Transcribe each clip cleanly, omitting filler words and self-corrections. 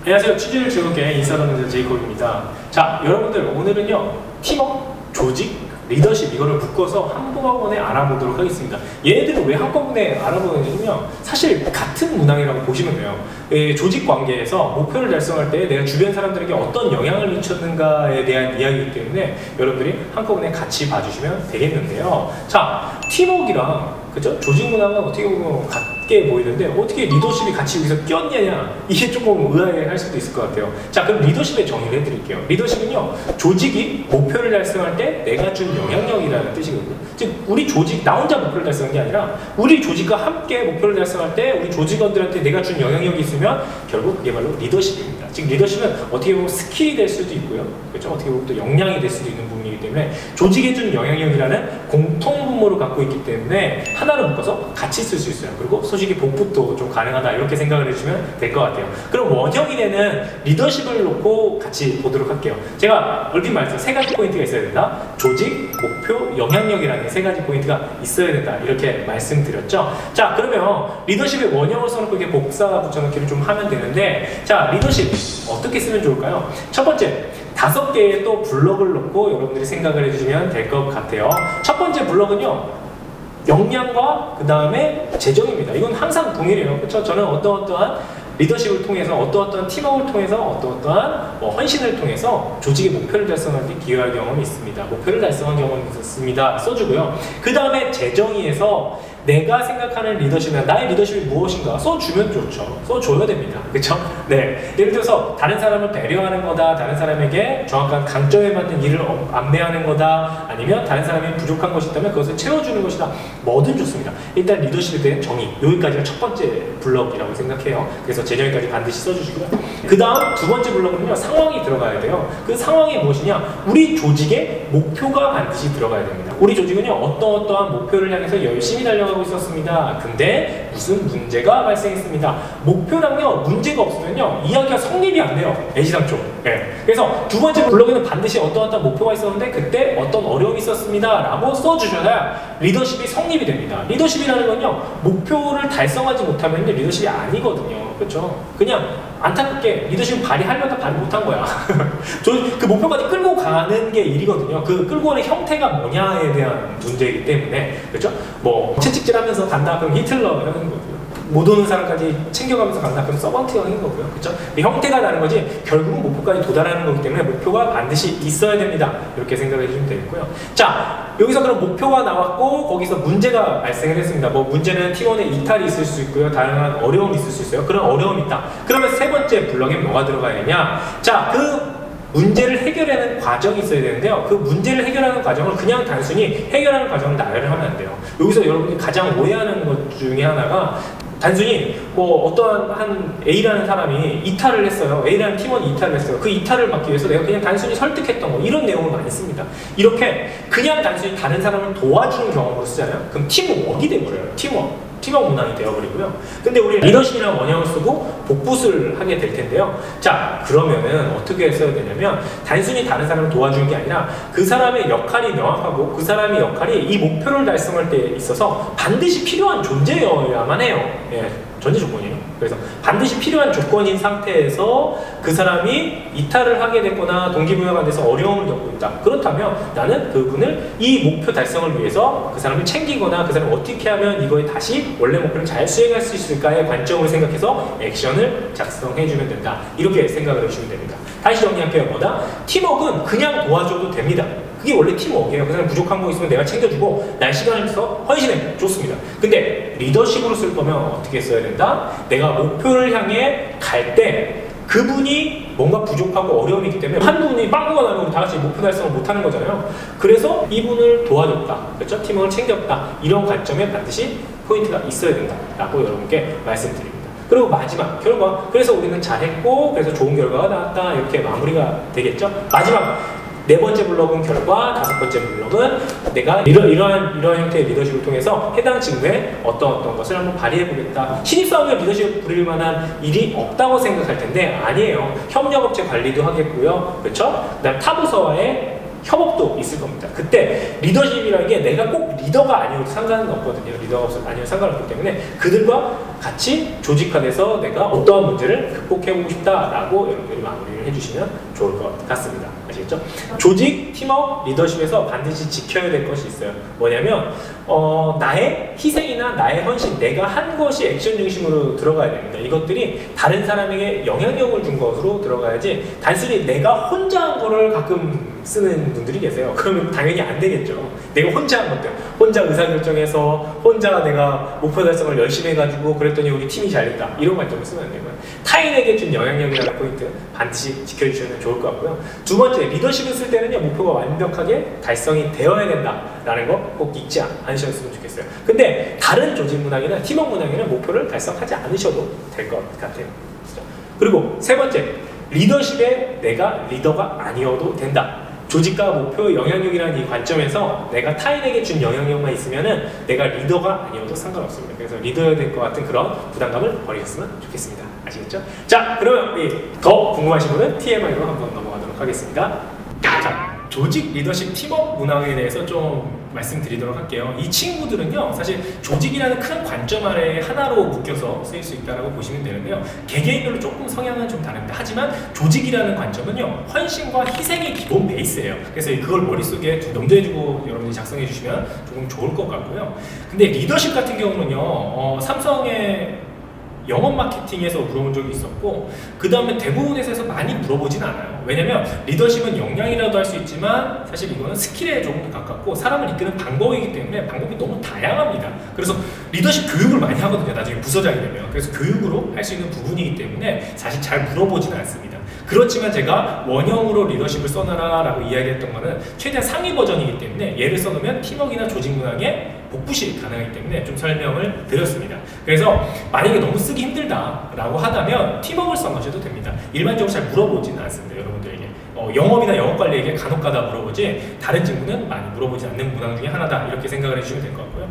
안녕하세요. 취지를 즐겁게 인싸하는 제이콥입니다. 자, 여러분들 오늘은요 팀워크, 조직, 리더십 이거를 묶어서 한꺼번에 알아보도록 하겠습니다. 얘네들은 왜 한꺼번에 알아보는지는요 사실 같은 문항이라고 보시면 돼요. 조직 관계에서 목표를 달성할 때 내가 주변 사람들에게 어떤 영향을 미쳤는가에 대한 이야기이기 때문에 여러분들이 한꺼번에 같이 봐주시면 되겠는데요. 자, 팀워크랑 그죠? 조직 문화가 어떻게 보면 같게 보이는데 어떻게 리더십이 같이 여기서 꼈냐냐 이게 조금 의아해할 수도 있을 것 같아요. 자, 그럼 리더십의 정의를 해드릴게요. 리더십은요 조직이 목표를 달성할 때 내가 준 영향력이라는 뜻이거든요. 즉 우리 조직 나 혼자 목표를 달성한 게 아니라 우리 조직과 함께 목표를 달성할 때 우리 조직원들한테 내가 준 영향력이 있으면 결국 그게 바로 리더십입니다. 즉 리더십은 어떻게 보면 스킬이 될 수도 있고요, 그렇죠? 어떻게 보면 또 역량이 될 수도 있는 부분이기 때문에 조직에 준 영향력이라는 공통분모를 갖고 있기 때문에 하나를 묶어서 같이 쓸 수 있어요. 그리고 솔직히 복붙도 좀 가능하다 이렇게 생각을 해주시면 될 것 같아요. 그럼 원형이 되는 리더십을 놓고 같이 보도록 할게요. 제가 얼핏 말해서 세 가지 포인트가 있어야 된다. 조직, 목표, 영향력이라는 세 가지 포인트가 있어야 된다 이렇게 말씀드렸죠. 자, 그러면 리더십의 원형을 써놓고 이렇게 복사 붙여넣기를 좀 하면 되는데, 자, 리더십 어떻게 쓰면 좋을까요? 첫 번째, 5개의 또 블럭을 놓고 여러분들이 생각을 해주시면 될 것 같아요. 첫 번째 블럭은요 역량과 그 다음에 재정입니다. 이건 항상 동일해요. 그렇죠? 저는 어떠한 리더십을 통해서 어떠한 팀워크를 통해서 어떠한 헌신을 통해서 조직의 목표를 달성하는 데 기여할 경험이 있습니다. 목표를 달성한 경험이 있었습니다. 써주고요. 그 다음에 재정의에서 내가 생각하는 리더십이나 나의 리더십이 무엇인가 써주면 좋죠. 써줘야 됩니다. 그렇죠? 네. 예를 들어서 다른 사람을 배려하는 거다, 다른 사람에게 정확한 강점에 맞는 일을 안내하는 거다, 아니면 다른 사람이 부족한 것이 있다면 그것을 채워주는 것이다. 뭐든 좋습니다. 일단 리더십에 대한 정의, 여기까지가 첫 번째 블럭이라고 생각해요. 그래서 재정의까지 반드시 써주시고요. 그 다음 두 번째 블럭은요 상황이 들어가야 돼요. 그 상황이 무엇이냐? 우리 조직의 목표가 반드시 들어가야 됩니다. 우리 조직은요 어떠한 목표를 향해서 열심히 달려가고 있었습니다. 근데 무슨 문제가 발생했습니다. 목표랑요 문제가 없으면요 이야기가 성립이 안 돼요. 애시당초. 네. 그래서 두 번째 블록에는 반드시 어떠한 목표가 있었는데 그때 어떤 어려움이 있었습니다 라고 써주셔야 리더십이 성립이 됩니다. 리더십이라는 건요 목표를 달성하지 못하면 리더십이 아니거든요. 그렇죠? 그냥 안타깝게 리더십을 발휘하려다 발휘 못한 거야. 그 목표까지 끌고 가는 게 일이거든요. 그 끌고 가는 형태가 뭐냐에 대한 문제이기 때문에, 그렇죠? 뭐 채찍질하면서 간다 그럼 히틀러 하는 거고요. 못 오는 사람까지 챙겨가면서 간다 그럼 서번트 형인 거고요. 그렇죠? 형태가 다른 거지 결국은 목표까지 도달하는 거기 때문에 목표가 반드시 있어야 됩니다. 이렇게 생각해 주시면 되겠고요. 자, 여기서 그럼 목표가 나왔고 거기서 문제가 발생을 했습니다. 뭐 문제는 팀원의 이탈이 있을 수 있고요. 다양한 어려움이 있을 수 있어요. 그런 어려움이 있다. 그러면 세 번째 블럭에 뭐가 들어가야 되냐? 자, 그 문제를 해결하는 과정이 있어야 되는데요. 그 문제를 해결하는 과정을 그냥 단순히 해결하는 과정을 나열을 하면 안 돼요. 여기서 여러분이 가장 오해하는 것 중에 하나가 단순히 뭐 어떠한 한 A라는 사람이 이탈을 했어요. A라는 팀원이 이탈을 했어요. 그 이탈을 막기 위해서 내가 그냥 단순히 설득했던 거 이런 내용을 많이 씁니다. 이렇게 그냥 단순히 다른 사람을 도와주는 경험으로 쓰잖아요. 그럼 팀워크이 돼버려요. 팀워크 문항이 되어버리고요. 근데 우리 리더십이라는 원형을 쓰고 복붙을 하게 될 텐데요. 자, 그러면은 어떻게 써야 되냐면 단순히 다른 사람을 도와주는 게 아니라 그 사람의 역할이 명확하고 그 사람의 역할이 이 목표를 달성할 때 있어서 반드시 필요한 존재여야만 해요. 예, 전제 조건이에요. 그래서 반드시 필요한 조건인 상태에서 그 사람이 이탈을 하게 됐거나 동기부여가 돼서 어려움을 겪고 있다. 그렇다면 나는 그분을 이 목표 달성을 위해서 그 사람을 챙기거나 그 사람을 어떻게 하면 이거에 다시 원래 목표를 잘 수행할 수 있을까의 관점을 생각해서 액션을 작성해주면 된다. 이렇게 생각을 해주시면 됩니다. 다시 정리할게요. 뭐다? 팀워크는 그냥 도와줘도 됩니다. 그게 원래 팀워크예요. 그 사람 부족한 거 있으면 내가 챙겨주고 날 시간을 써서 헌신해. 좋습니다. 근데 리더십으로 쓸 거면 어떻게 써야 된다? 내가 목표를 향해 갈 때 그분이 뭔가 부족하고 어려움이 있기 때문에 한 분이 빵꾸가 나면 다 같이 목표 달성을 못하는 거잖아요. 그래서 이분을 도와줬다. 그렇죠? 팀워크를 챙겼다. 이런 관점에 반드시 포인트가 있어야 된다라고 여러분께 말씀드립니다. 그리고 마지막 결과. 그래서 우리는 잘했고 그래서 좋은 결과가 나왔다. 이렇게 마무리가 되겠죠? 마지막 네 번째 블럭은 결과, 다섯 번째 블럭은 내가 이러한 형태의 리더십을 통해서 해당 직무에 어떤 것을 한번 발휘해보겠다. 신입사원의 리더십을 부릴 만한 일이 없다고 생각할 텐데 아니에요. 협력업체 관리도 하겠고요. 그렇죠? 그다음 타부서와의 협업도 있을 겁니다. 그때 리더십이라는 게 내가 꼭 리더가 아니어도 상관은 없거든요. 리더가 아니어도 상관없기 때문에 그들과 같이 조직화돼서 내가 어떠한 문제를 극복해보고 싶다라고 여러분들이 마무리를 해주시면 좋을 것 같습니다. 아시겠죠? 조직, 팀워크, 리더십에서 반드시 지켜야 될 것이 있어요. 뭐냐면 나의 희생이나 나의 헌신, 내가 한 것이 액션 중심으로 들어가야 됩니다. 이것들이 다른 사람에게 영향력을 준 것으로 들어가야지 단순히 내가 혼자 한 거를 가끔 쓰는 분들이 계세요. 그러면 당연히 안 되겠죠. 내가 혼자 한 것들, 혼자 의사결정해서 혼자 내가 목표 달성을 열심히 해가지고 그랬더니 우리 팀이 잘 됐다. 이런 관점을 쓰면 안 되고요. 타인에게 준 영향력이라는 포인트 반드시 지켜주시면 좋을 것 같고요. 두 번째, 리더십을 쓸 때는요, 목표가 완벽하게 달성이 되어야 된다라는 거 꼭 잊지 않으셨으면 좋겠어요. 근데 다른 조직 문항이나 팀워크 문항에는 목표를 달성하지 않으셔도 될 것 같아요. 그리고 세 번째, 리더십에 내가 리더가 아니어도 된다. 조직과 목표, 영향력이라는 이 관점에서 내가 타인에게 준 영향력만 있으면은 내가 리더가 아니어도 상관없습니다. 그래서 리더여야 될 것 같은 그런 부담감을 버리셨으면 좋겠습니다. 아시겠죠? 자, 그러면 우리 더 궁금하신 분은 TMI로 한번 넘어가도록 하겠습니다. 자, 조직, 리더십, 팀워크 문항에 대해서 좀 말씀드리도록 할게요. 이 친구들은요, 사실 조직이라는 큰 관점 아래 하나로 묶여서 쓰일 수 있다고 보시면 되는데요. 개개인별로 조금 성향은 좀 다릅니다. 하지만 조직이라는 관점은요, 헌신과 희생이 기본 베이스예요. 그래서 그걸 머릿속에 좀 염두해주고 여러분이 작성해 주시면 조금 좋을 것 같고요. 근데 리더십 같은 경우는요, 삼성의 영업 마케팅에서 물어본 적이 있었고, 그 다음에 대부분 회사에서 많이 물어보진 않아요. 왜냐면 리더십은 역량이라도 할 수 있지만 사실 이거는 스킬에 조금 더 가깝고 사람을 이끄는 방법이기 때문에 방법이 너무 다양합니다. 그래서 리더십 교육을 많이 하거든요. 나중에 부서장이 되면. 그래서 교육으로 할 수 있는 부분이기 때문에 사실 잘 물어보지는 않습니다. 그렇지만 제가 원형으로 리더십을 써놔라 라고 이야기했던 거는 최대한 상위 버전이기 때문에 얘를 써놓으면 팀워크나 조직 문항에 복붙이 가능하기 때문에 좀 설명을 드렸습니다. 그래서 만약에 너무 쓰기 힘들다라고 하다면 팀워크를 써놓으셔도 됩니다. 일반적으로 잘 물어보지는 않습니다. 여러분들에게 영업이나 영업관리에게 간혹가다 물어보지 다른 친구는 많이 물어보지 않는 문항 중에 하나다 이렇게 생각을 해주시면 될 것 같고요.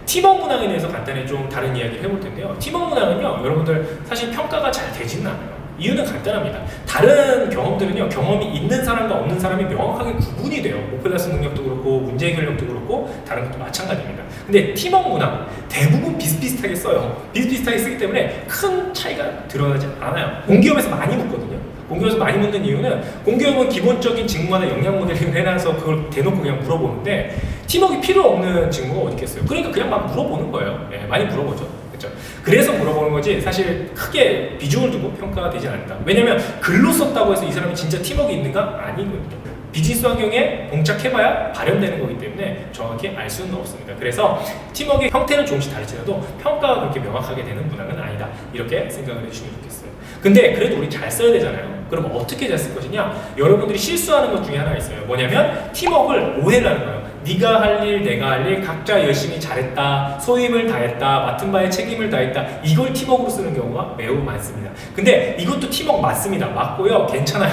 팀워크 문항에 대해서 간단히 좀 다른 이야기를 해볼 텐데요. 팀워크 문항은요, 여러분들 사실 평가가 잘 되지는 않아요. 이유는 간단합니다. 다른 경험들은요, 경험이 있는 사람과 없는 사람이 명확하게 구분이 돼요. 목표 달성 능력도 그렇고 문제 해결력도 그렇고 다른 것도 마찬가지입니다. 근데 팀워크 문항 대부분 비슷비슷하게 써요. 비슷비슷하게 쓰기 때문에 큰 차이가 드러나지 않아요. 공기업에서 많이 묻거든요. 공기업에서 많이 묻는 이유는 공기업은 기본적인 직무마다 역량 모델링을 해놔서 그걸 대놓고 그냥 물어보는데 팀워크가 필요 없는 직무가 어디 있겠어요. 그러니까 그냥 막 물어보는 거예요. 네, 많이 물어보죠. 그렇죠? 그래서 물어보는 거지 사실 크게 비중을 두고 평가가 되지 않는다. 왜냐면 글로 썼다고 해서 이 사람이 진짜 팀워크 있는가? 아니거든요. 비즈니스 환경에 봉착해봐야 발현되는 거기 때문에 정확히 알 수는 없습니다. 그래서 팀워크의 형태는 조금씩 다르지라도 평가가 그렇게 명확하게 되는 문항은 아니다. 이렇게 생각을 해주시면 좋겠어요. 근데 그래도 우리 잘 써야 되잖아요. 그럼 어떻게 잘 쓸 것이냐? 여러분들이 실수하는 것 중에 하나 있어요. 뭐냐면 팀워크를 오해를 하는 거예요. 네가 할 일, 내가 할 일, 각자 열심히 잘했다, 소임을 다했다, 맡은 바에 책임을 다했다, 이걸 팀워크로 쓰는 경우가 매우 많습니다. 근데 이것도 팀워크 맞습니다. 맞고요. 괜찮아요.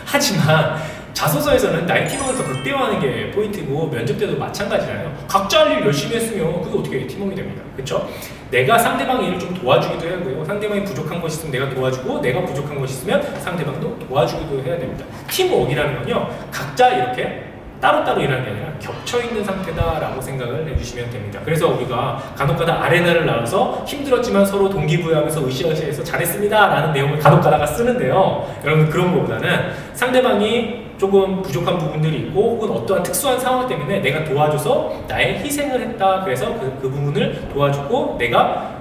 하지만 자소서에서는 나의 팀워크를 더 극대화하는 게 포인트고 면접 때도 마찬가지잖아요. 각자 할 일 열심히 했으면 그게 어떻게 팀워크가 됩니까? 그렇죠? 내가 상대방 일을 좀 도와주기도 해야 하고요. 상대방이 부족한 것이 있으면 내가 도와주고 내가 부족한 것이 있으면 상대방도 도와주기도 해야 됩니다. 팀워크라는 건요. 각자 이렇게 따로따로 일하는 게 아니라 겹쳐있는 상태다라고 생각을 해주시면 됩니다. 그래서 우리가 간혹가다 아레나를 나눠서 힘들었지만 서로 동기부여하면서 으쌰으쌰해서 잘했습니다 라는 내용을 간혹가다가 쓰는데요. 여러분 그런 것보다는 상대방이 조금 부족한 부분들이 있고 혹은 어떠한 특수한 상황 때문에 내가 도와줘서 나의 희생을 했다. 그래서 그 부분을 도와주고 내가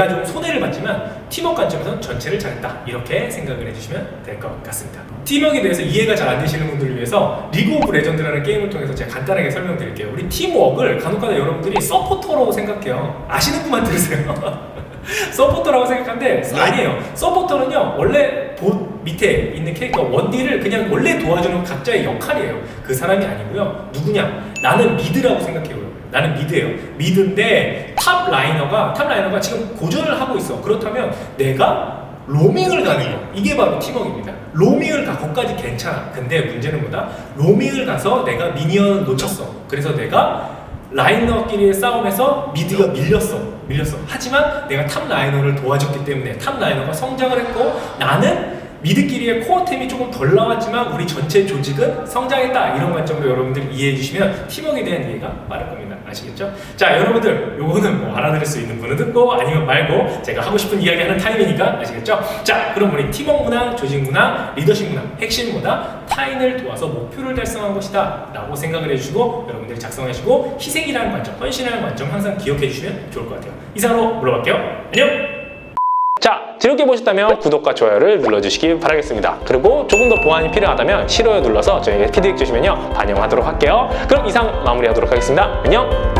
좀 손해를 봤지만 팀워크 관점에서는 전체를 잘했다. 이렇게 생각을 해주시면 될 것 같습니다. 팀워크에 대해서 이해가 잘 안 되시는 분들을 위해서 리그 오브 레전드라는 게임을 통해서 제가 간단하게 설명드릴게요. 우리 팀워크를 간혹가다 여러분들이 서포터로 생각해요. 아시는 분만 들으세요. 서포터라고 생각하는데 아니에요. 서포터는요 원래 봇 밑에 있는 캐릭터 원딜을 그냥 원래 도와주는 각자의 역할이에요. 그 사람이 아니고요. 누구냐? 나는 미드라고 생각해요. 나는 미드예요. 미드인데 탑 라이너가 지금 고전을 하고 있어. 그렇다면 내가 로밍을 가는 거, 이게 바로 팀워크입니다. 로밍을 가, 거기까지 괜찮아. 근데 문제는 뭐다? 로밍을 가서 내가 미니언 놓쳤어. 그래서 내가 라이너끼리의 싸움에서 미드가 밀렸어. 하지만 내가 탑 라이너를 도와줬기 때문에 탑 라이너가 성장을 했고 나는 미드끼리의 코어템이 조금 덜 나왔지만 우리 전체 조직은 성장했다, 이런 관점으로 여러분들 이해해 주시면 팀워크에 대한 이해가 빠를 겁니다. 아시겠죠? 자, 여러분들 요거는 뭐 알아들을 수 있는 분은 듣고 아니면 말고 제가 하고 싶은 이야기 하는 타임이니까, 아시겠죠? 자, 그럼 우리 팀워크 문화, 조직 문화, 리더십 문화, 핵심 문화, 타인을 도와서 목표를 달성한 것이다 라고 생각을 해주시고 여러분들이 작성하시고 희생이라는 관점, 헌신이라는 관점 항상 기억해 주시면 좋을 것 같아요. 이상으로 물어볼게요. 안녕! 자, 즐겁게 보셨다면 구독과 좋아요를 눌러주시기 바라겠습니다. 그리고 조금 더 보완이 필요하다면 싫어요 눌러서 저에게 피드백 주시면요 반영하도록 할게요. 그럼 이상 마무리하도록 하겠습니다. 안녕!